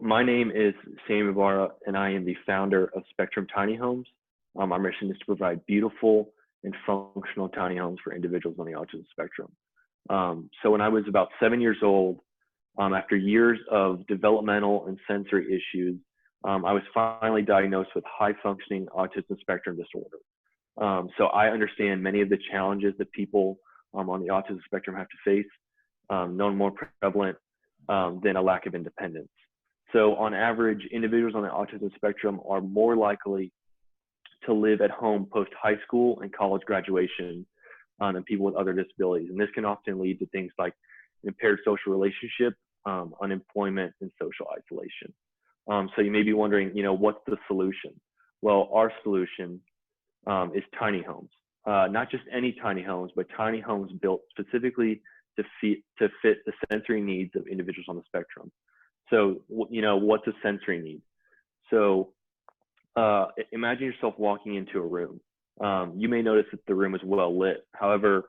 My name is Sam Ybarra, and I am the founder of Spectrum Tiny Homes. Our mission is to provide beautiful and functional tiny homes for individuals on the autism spectrum. So when I was about 7 years old, after years of developmental and sensory issues, I was finally diagnosed with high functioning autism spectrum disorder. So I understand many of the challenges that people on the autism spectrum have to face, none more prevalent than a lack of independence. So on average, individuals on the autism spectrum are more likely to live at home post high school and college graduation than people with other disabilities. And this can often lead to things like impaired social relationship, unemployment, and social isolation. So you may be wondering, what's the solution? Well, our solution is tiny homes. Not just any tiny homes, but tiny homes built specifically to fit the sensory needs of individuals on the spectrum. So, what's a sensory need? So imagine yourself walking into a room. You may notice that the room is well lit. However,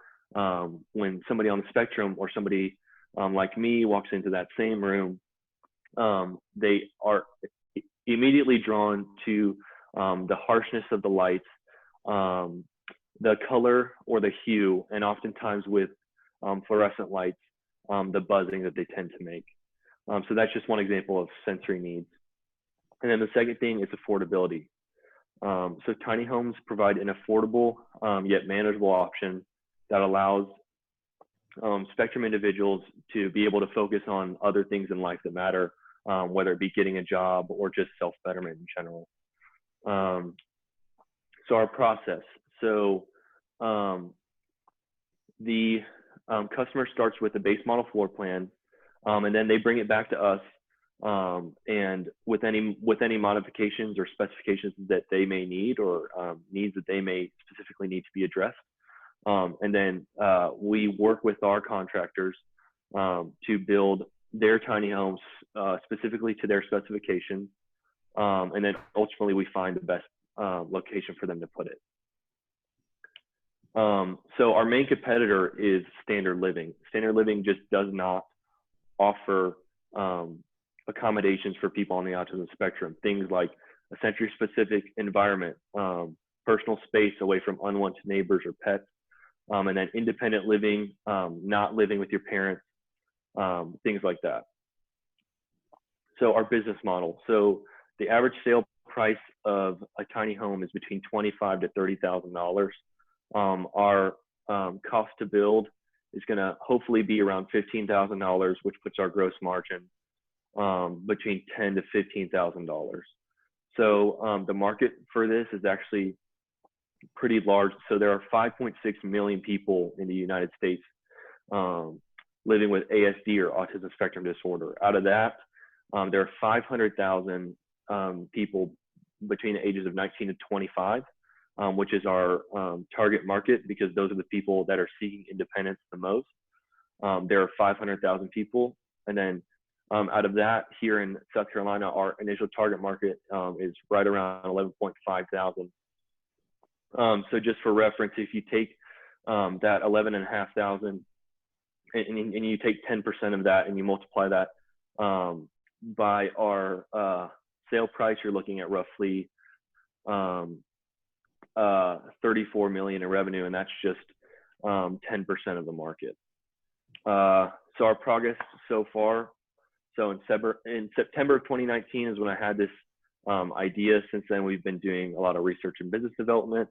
when somebody on the spectrum or somebody like me walks into that same room, they are immediately drawn to the harshness of the lights, the color or the hue, and oftentimes with fluorescent lights, the buzzing that they tend to make. So that's just one example of sensory needs. And then the second thing is affordability. So tiny homes provide an affordable yet manageable option that allows spectrum individuals to be able to focus on other things in life that matter, whether it be getting a job or just self-betterment in general. So our process. So the customer starts with a base model floor plan, and then they bring it back to us, and with any modifications or specifications that they may need, or needs that they may specifically need to be addressed. And then we work with our contractors to build their tiny homes specifically to their specifications, and then ultimately we find the best location for them to put it. So our main competitor is Standard Living. Standard Living just does not offer accommodations for people on the autism spectrum. Things like a sensory-specific environment, personal space away from unwanted neighbors or pets, and then independent living, not living with your parents, things like that. So our business model. So the average sale price of a tiny home is between $25,000 to $30,000. Our cost to build is going to hopefully be around $15,000, which puts our gross margin between $10,000 to $15,000. So the market for this is actually pretty large. So there are 5.6 million people in the United States living with ASD or autism spectrum disorder. Out of that, there are 500,000 people between the ages of 19 to 25, which is our target market, because those are the people that are seeking independence the most. There are 500,000 people. And then out of that, here in South Carolina, our initial target market is right around 11.5 thousand. So just for reference, if you take that 11.5 thousand and you take 10% of that and you multiply that by our sale price, you're looking at roughly 34 million in revenue, and that's just 10% of the market. So our progress so far. So in September of 2019 is when I had this idea. Since then, we've been doing a lot of research and business development.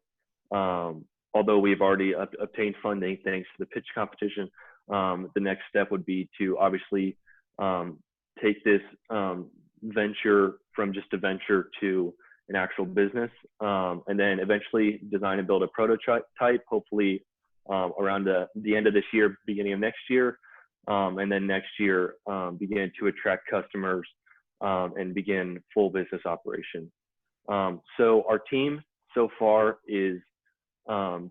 Although we've already obtained funding thanks to the pitch competition, the next step would be to obviously take this venture from just a venture to an actual business, and then eventually design and build a prototype, hopefully around the end of this year, beginning of next year, and then next year begin to attract customers and begin full business operation. So our team so far is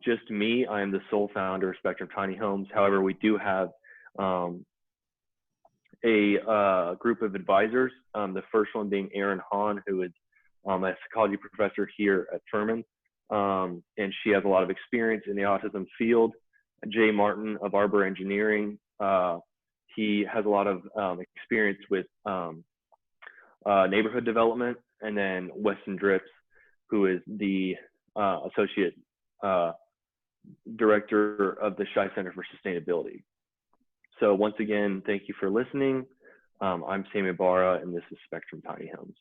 just me. I am the sole founder of Spectrum Tiny Homes. However, we do have a group of advisors, the first one being Erin Hahn, who is a psychology professor here at Furman, and she has a lot of experience in the autism field. Jay Martin of Ybarra Engineering, he has a lot of experience with neighborhood development, and then Weston Drips, who is the associate director of the Shy Center for Sustainability. So once again, thank you for listening. I'm Sam Ybarra, and this is Spectrum Tiny Homes.